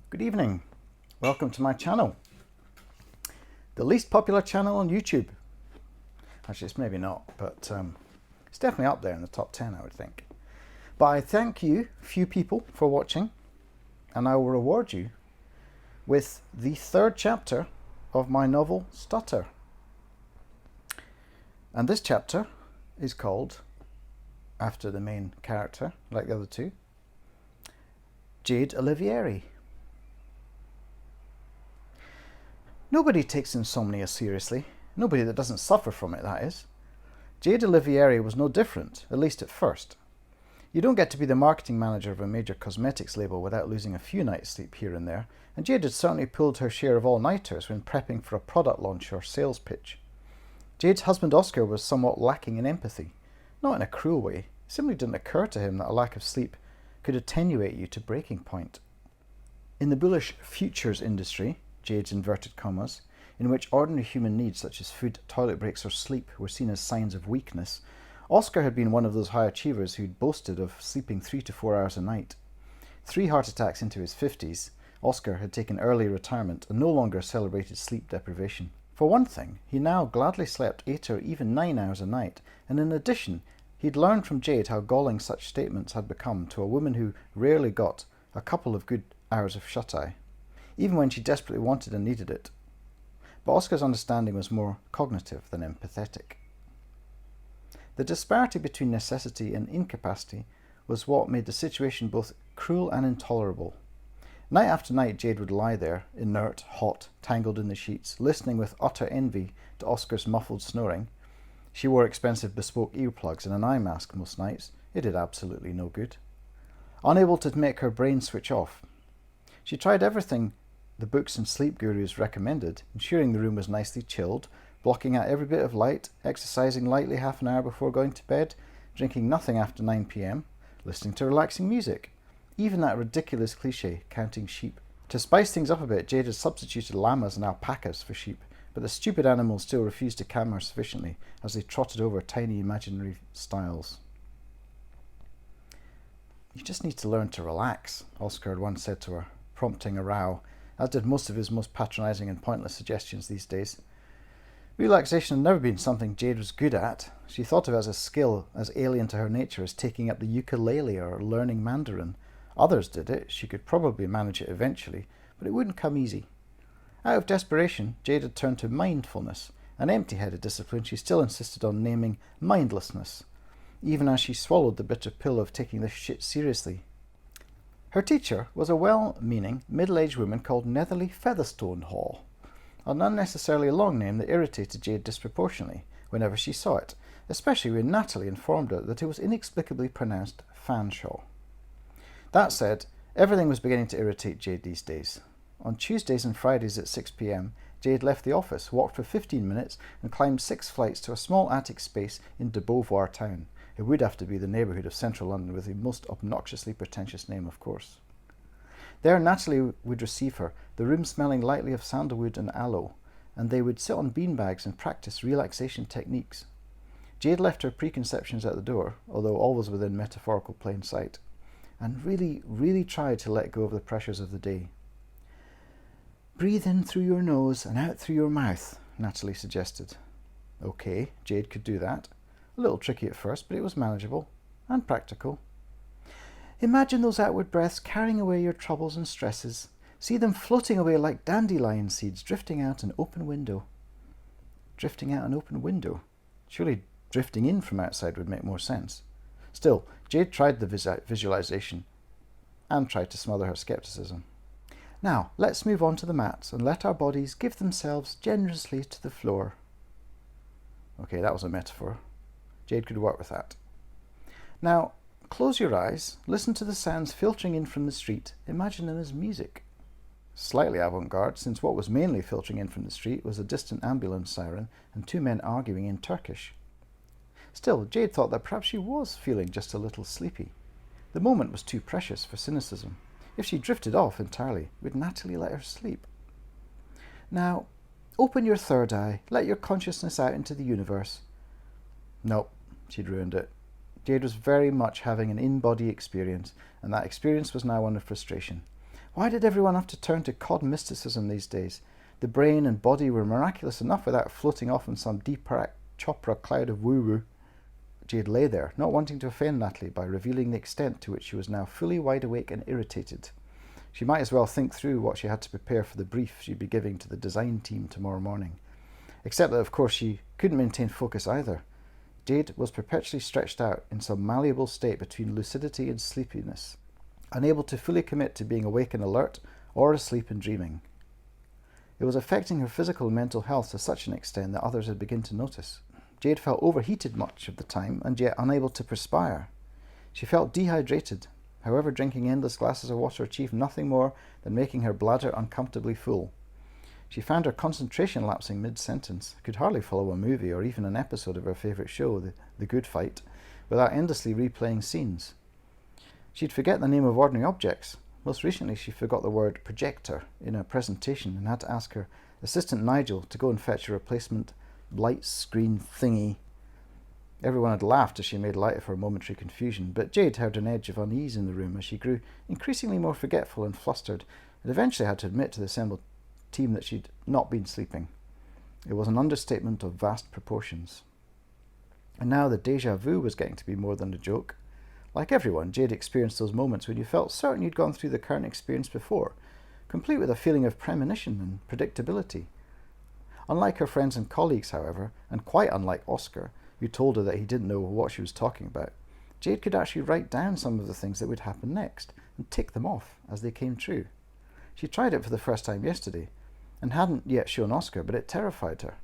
Good evening. Welcome to my channel. The least popular channel on YouTube. Actually, it's maybe not, but it's definitely up there in the top 10, I would think. But I thank you, few people, for watching, and I will reward you with the third chapter of my novel, Stutter. And this chapter is called, after the main character, like the other two, Jade Olivieri. Nobody takes insomnia seriously. Nobody that doesn't suffer from it, that is. Jade Olivieri was no different, at least at first. You don't get to be the marketing manager of a major cosmetics label without losing a few nights' sleep here and there, and Jade had certainly pulled her share of all-nighters when prepping for a product launch or sales pitch. Jade's husband Oscar was somewhat lacking in empathy. Not in a cruel way. It simply didn't occur to him that a lack of sleep could attenuate you to breaking point. In the bullish futures industry, Jade's inverted commas, in which ordinary human needs such as food, toilet breaks or sleep were seen as signs of weakness, Oscar had been one of those high achievers who'd boasted of sleeping 3 to 4 hours a night. 3 heart attacks into his 50s, Oscar had taken early retirement and no longer celebrated sleep deprivation. For one thing, he now gladly slept 8 or even 9 hours a night, and in addition, he'd learned from Jade how galling such statements had become to a woman who rarely got a couple of good hours of shut-eye, even when she desperately wanted and needed it. But Oscar's understanding was more cognitive than empathetic. The disparity between necessity and incapacity was what made the situation both cruel and intolerable. Night after night, Jade would lie there, inert, hot, tangled in the sheets, listening with utter envy to Oscar's muffled snoring. She wore expensive bespoke earplugs and an eye mask most nights. It did absolutely no good. Unable to make her brain switch off. She tried everything the books and sleep gurus recommended, ensuring the room was nicely chilled, blocking out every bit of light, exercising lightly half an hour before going to bed, drinking nothing after 9 p.m, listening to relaxing music. Even that ridiculous cliche, counting sheep. To spice things up a bit, Jade had substituted llamas and alpacas for sheep, but the stupid animals still refused to calm her sufficiently as they trotted over tiny imaginary stiles. "You just need to learn to relax," Oscar had once said to her, prompting a row, as did most of his most patronising and pointless suggestions these days. Relaxation had never been something Jade was good at. She thought of it as a skill as alien to her nature as taking up the ukulele or learning Mandarin. Others did it, she could probably manage it eventually, but it wouldn't come easy. Out of desperation, Jade had turned to mindfulness, an empty-headed discipline she still insisted on naming mindlessness, even as she swallowed the bitter pill of taking this shit seriously. Her teacher was a well-meaning, middle-aged woman called Netherly Featherstone Hall, an unnecessarily long name that irritated Jade disproportionately whenever she saw it, especially when Natalie informed her that it was inexplicably pronounced Fanshawe. That said, everything was beginning to irritate Jade these days. On Tuesdays and Fridays at 6 p.m, Jade left the office, walked for 15 minutes, and climbed 6 flights to a small attic space in de Beauvoir Town. It would have to be the neighbourhood of central London with the most obnoxiously pretentious name, of course. There Natalie would receive her, the room smelling lightly of sandalwood and aloe, and they would sit on beanbags and practice relaxation techniques. Jade left her preconceptions at the door, although always within metaphorical plain sight, and really tried to let go of the pressures of the day. "Breathe in through your nose and out through your mouth," Natalie suggested. Okay, Jade could do that. A little tricky at first, but it was manageable and practical. "Imagine those outward breaths carrying away your troubles and stresses. See them floating away like dandelion seeds drifting out an open window." Drifting out an open window? Surely drifting in from outside would make more sense. Still, Jade tried the visualization and tried to smother her skepticism. "Now, let's move on to the mats and let our bodies give themselves generously to the floor." Okay, that was a metaphor. Jade could work with that. "Now, close your eyes, listen to the sounds filtering in from the street, imagine them as music." Slightly avant-garde, since what was mainly filtering in from the street was a distant ambulance siren and 2 men arguing in Turkish. Still, Jade thought that perhaps she was feeling just a little sleepy. The moment was too precious for cynicism. If she drifted off entirely, would Natalie let her sleep? "Now, open your third eye, let your consciousness out into the universe." Nope, she'd ruined it. Jade was very much having an in-body experience, and that experience was now one of frustration. Why did everyone have to turn to cod mysticism these days? The brain and body were miraculous enough without floating off in some Deepak Chopra cloud of woo-woo. Jade lay there, not wanting to offend Natalie by revealing the extent to which she was now fully wide awake and irritated. She might as well think through what she had to prepare for the brief she'd be giving to the design team tomorrow morning. Except that, of course, she couldn't maintain focus either. Jade was perpetually stretched out in some malleable state between lucidity and sleepiness, unable to fully commit to being awake and alert or asleep and dreaming. It was affecting her physical and mental health to such an extent that others had begun to notice. Jade felt overheated much of the time and yet unable to perspire. She felt dehydrated. However, drinking endless glasses of water achieved nothing more than making her bladder uncomfortably full. She found her concentration lapsing mid-sentence, could hardly follow a movie or even an episode of her favourite show, The Good Fight, without endlessly replaying scenes. She'd forget the name of ordinary objects. Most recently, she forgot the word projector in a presentation and had to ask her assistant Nigel to go and fetch a replacement light screen thingy. Everyone had laughed as she made light of her momentary confusion, but Jade heard an edge of unease in the room as she grew increasingly more forgetful and flustered, and eventually had to admit to the assembled team that she'd not been sleeping. It was an understatement of vast proportions. And now the deja vu was getting to be more than a joke. Like everyone, Jade experienced those moments when you felt certain you'd gone through the current experience before, complete with a feeling of premonition and predictability. Unlike her friends and colleagues, however, and quite unlike Oscar, who told her that he didn't know what she was talking about, Jade could actually write down some of the things that would happen next and tick them off as they came true. She tried it for the first time yesterday, and hadn't yet shown Oscar, but it terrified her.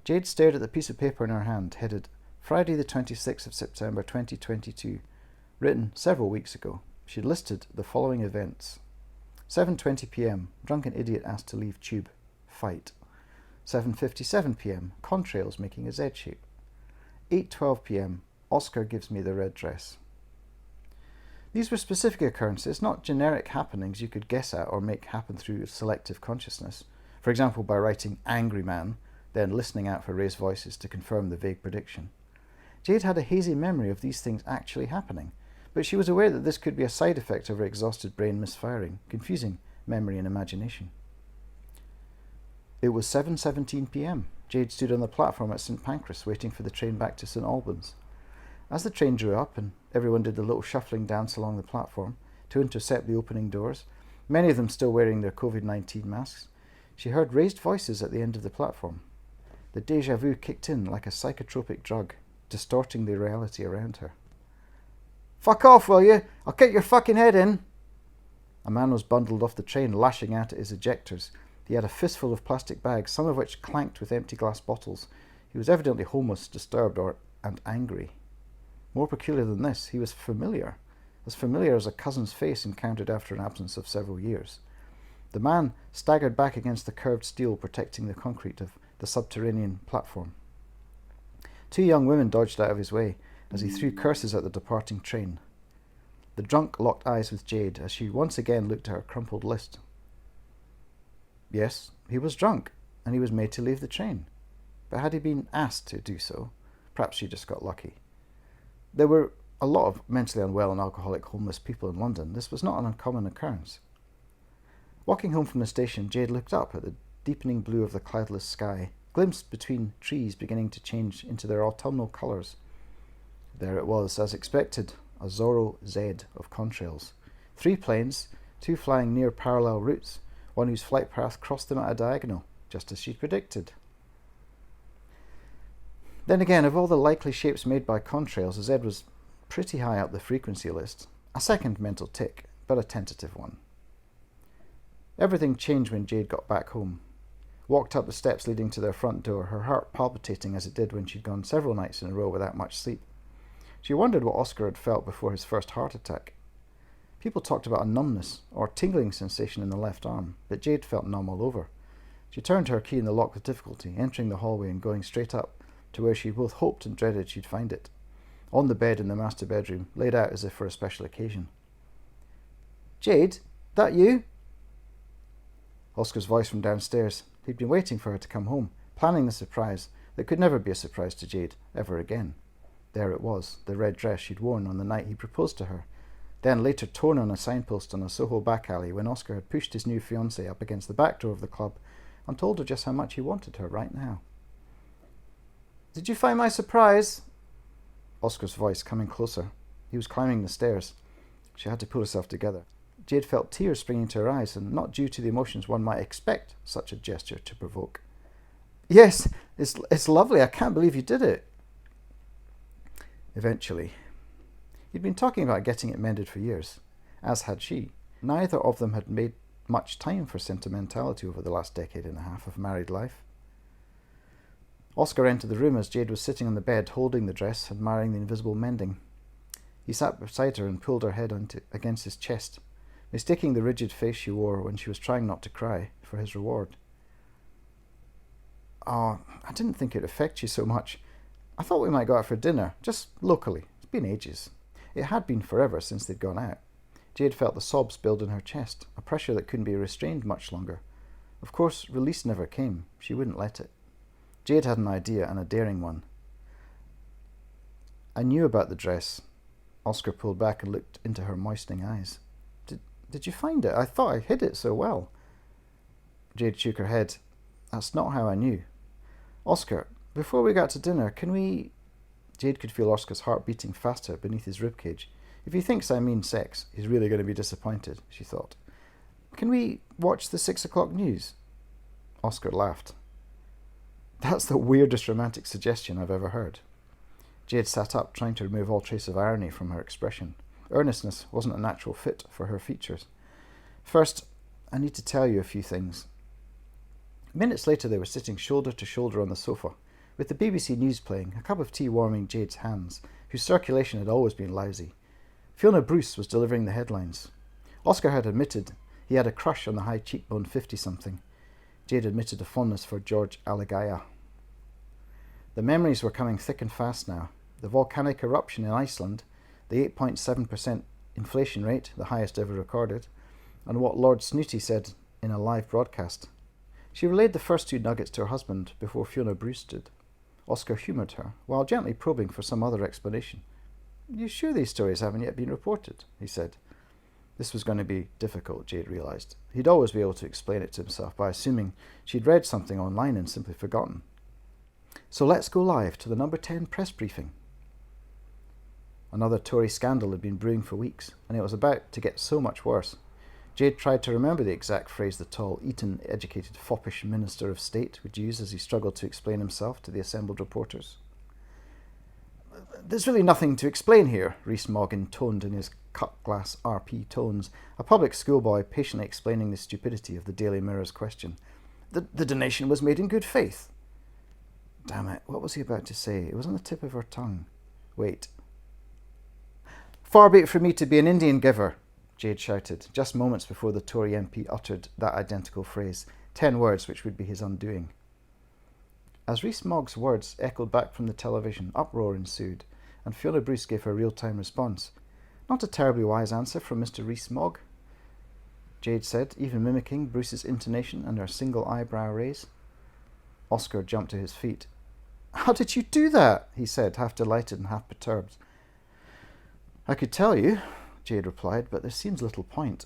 Jade stared at the piece of paper in her hand, headed Friday the 26th of September 2022, written several weeks ago. She'd listed the following events. 7:20 p.m, drunken idiot asked to leave tube. Fight. 7:57 p.m, contrails making a Z shape. 8:12 p.m, Oscar gives me the red dress. These were specific occurrences, not generic happenings you could guess at or make happen through selective consciousness. For example, by writing angry man, then listening out for raised voices to confirm the vague prediction. Jade had a hazy memory of these things actually happening, but she was aware that this could be a side effect of her exhausted brain misfiring, confusing memory and imagination. It was 7:17 p.m. Jade stood on the platform at St Pancras waiting for the train back to St Albans. As the train drew up and everyone did the little shuffling dance along the platform to intercept the opening doors, many of them still wearing their COVID-19 masks, she heard raised voices at the end of the platform. The deja vu kicked in like a psychotropic drug, distorting the reality around her. "Fuck off, will you? I'll kick your fucking head in!" A man was bundled off the train, lashing out at his ejectors. He had a fistful of plastic bags, some of which clanked with empty glass bottles. He was evidently homeless, disturbed, and angry. More peculiar than this, he was familiar as a cousin's face encountered after an absence of several years. The man staggered back against the curved steel protecting the concrete of the subterranean platform. Two young women dodged out of his way as he threw curses at the departing train. The drunk locked eyes with Jade as she once again looked at her crumpled list. Yes, he was drunk, and he was made to leave the train. But had he been asked to do so, perhaps she just got lucky. There were a lot of mentally unwell and alcoholic homeless people in London. This was not an uncommon occurrence. Walking home from the station, Jade looked up at the deepening blue of the cloudless sky, glimpsed between trees beginning to change into their autumnal colours. There it was, as expected, a Zorro Z of contrails. 3 planes, 2 flying near parallel routes, one whose flight path crossed them at a diagonal, just as she'd predicted. Then again, of all the likely shapes made by contrails, the Z was pretty high up the frequency list. A second mental tick, but a tentative one. Everything changed when Jade got back home. Walked up the steps leading to their front door, her heart palpitating as it did when she'd gone several nights in a row without much sleep. She wondered what Oscar had felt before his first heart attack. People talked about a numbness or tingling sensation in the left arm, but Jade felt numb all over. She turned her key in the lock with difficulty, entering the hallway and going straight up to where she both hoped and dreaded she'd find it, on the bed in the master bedroom, laid out as if for a special occasion. "Jade, that you?" Oscar's voice from downstairs. He'd been waiting for her to come home, planning the surprise that could never be a surprise to Jade ever again. There it was, the red dress she'd worn on the night he proposed to her, then later torn on a signpost on a Soho back alley when Oscar had pushed his new fiancée up against the back door of the club and told her just how much he wanted her right now. "Did you find my surprise?" Oscar's voice coming closer. He was climbing the stairs. She had to pull herself together. Jade felt tears springing to her eyes, and not due to the emotions one might expect such a gesture to provoke. "Yes, it's lovely. I can't believe you did it." Eventually. He'd been talking about getting it mended for years, as had she. Neither of them had made much time for sentimentality over the last decade and a half of married life. Oscar entered the room as Jade was sitting on the bed holding the dress, admiring the invisible mending. He sat beside her and pulled her head against his chest, mistaking the rigid face she wore when she was trying not to cry for his reward. "Oh, I didn't think it'd affect you so much. I thought we might go out for dinner, just locally. It's been ages." It had been forever since they'd gone out. Jade felt the sobs build in her chest, a pressure that couldn't be restrained much longer. Of course, release never came. She wouldn't let it. Jade had an idea, and a daring one. "I knew about the dress." Oscar pulled back and looked into her moistening eyes. Did you find it? I thought I hid it so well." Jade shook her head. "That's not how I knew. Oscar, before we got to dinner, can we..." Jade could feel Oscar's heart beating faster beneath his ribcage. If he thinks I mean sex, he's really going to be disappointed, she thought. "Can we watch the 6 o'clock news?" Oscar laughed. "That's the weirdest romantic suggestion I've ever heard." Jade sat up, trying to remove all trace of irony from her expression. Earnestness wasn't a natural fit for her features. "First, I need to tell you a few things." Minutes later they were sitting shoulder to shoulder on the sofa, with the BBC News playing, a cup of tea warming Jade's hands, whose circulation had always been lousy. Fiona Bruce was delivering the headlines. Oscar had admitted he had a crush on the high cheekbone 50-something. Jade admitted a fondness for George Alagaya. The memories were coming thick and fast now. The volcanic eruption in Iceland, the 8.7% inflation rate, the highest ever recorded, and what Lord Snooty said in a live broadcast. She relayed the first two nuggets to her husband before Fiona Bruce did. Oscar humoured her, while gently probing for some other explanation. "You sure these stories haven't yet been reported?" he said. This was going to be difficult, Jade realised. He'd always be able to explain it to himself by assuming she'd read something online and simply forgotten. "So let's go live to the number 10 press briefing." Another Tory scandal had been brewing for weeks, and it was about to get so much worse. Jade tried to remember the exact phrase the tall, Eton-educated, foppish Minister of State would use as he struggled to explain himself to the assembled reporters. "There's really nothing to explain here," Rees-Mogg intoned in his cut-glass RP tones, a public schoolboy patiently explaining the stupidity of the Daily Mirror's question. The donation was made in good faith." Damn it, what was he about to say? It was on the tip of her tongue. Wait. "Far be it from me to be an Indian giver," Jade shouted, just moments before the Tory MP uttered that identical phrase, 10 words which would be his undoing. As Rees-Mogg's words echoed back from the television, uproar ensued, and Fiona Bruce gave her real-time response. "Not a terribly wise answer from Mr. Rees-Mogg," Jade said, even mimicking Bruce's intonation and her single eyebrow raise. Oscar jumped to his feet. "How did you do that?" he said, half delighted and half perturbed. "I could tell you," Jade replied, "but there seems little point."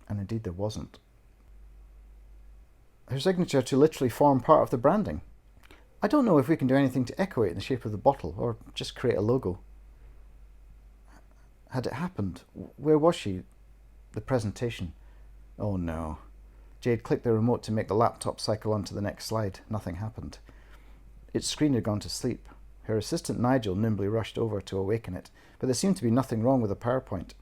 And indeed there wasn't. Her signature to literally form part of the branding. I don't know if we can do anything to echo it in the shape of the bottle, or just create a logo. Had it happened? Where was she? The presentation. Oh no. Jade clicked the remote to make the laptop cycle onto the next slide. Nothing happened. Its screen had gone to sleep. Her assistant Nigel nimbly rushed over to awaken it, but there seemed to be nothing wrong with the PowerPoint.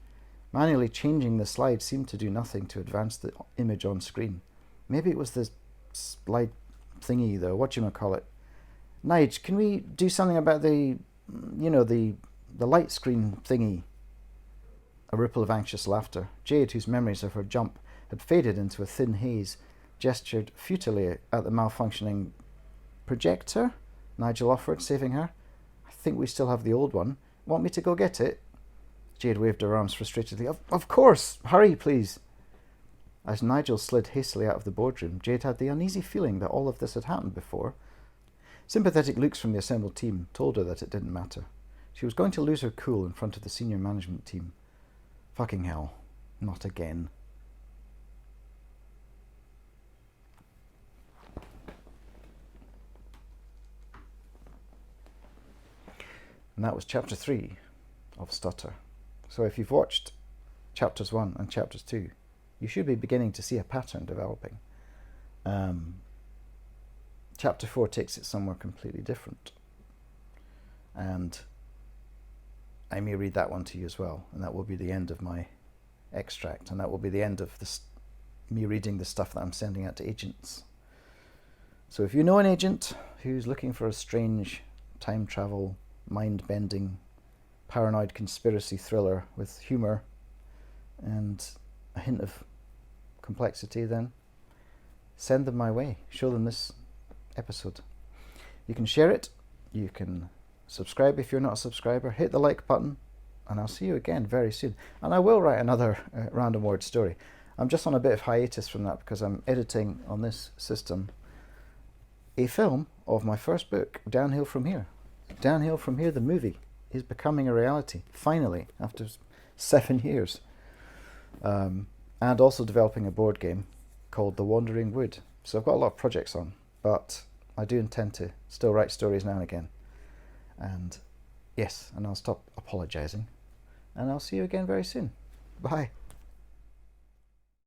Manually changing the slide seemed to do nothing to advance the image on screen. Maybe it was the slide thingy, though. Whatchamacallit. "Nige, can we do something about the light screen thingy?" A ripple of anxious laughter. Jade, whose memories of her jump had faded into a thin haze, gestured futilely at the malfunctioning projector. Nigel offered, saving her. "I think we still have the old one. Want me to go get it?" Jade waved her arms frustratedly. Of course! Hurry, please!" As Nigel slid hastily out of the boardroom, Jade had the uneasy feeling that all of this had happened before. Sympathetic looks from the assembled team told her that it didn't matter. She was going to lose her cool in front of the senior management team. Fucking hell. Not again. And that was chapter 3 of Stutter. So if you've watched chapters 1 and chapters 2, you should be beginning to see a pattern developing. Chapter 4 takes it somewhere completely different. And I may read that one to you as well, and that will be the end of my extract, and that will be the end of this, me reading the stuff that I'm sending out to agents. So if you know an agent who's looking for a strange time travel, mind-bending, paranoid conspiracy thriller with humour and a hint of complexity, then send them my way. Show them this episode. You can share it, you can subscribe if you're not a subscriber, hit the like button, and I'll see you again very soon. And I will write another random word story. I'm just on a bit of hiatus from that because I'm editing on this system a film of my first book, Downhill From Here. Downhill From Here, the movie, is becoming a reality, finally, after 7 years. And also developing a board game called The Wandering Wood. So I've got a lot of projects on, but I do intend to still write stories now and again. And yes, and I'll stop apologising, and I'll see you again very soon. Bye.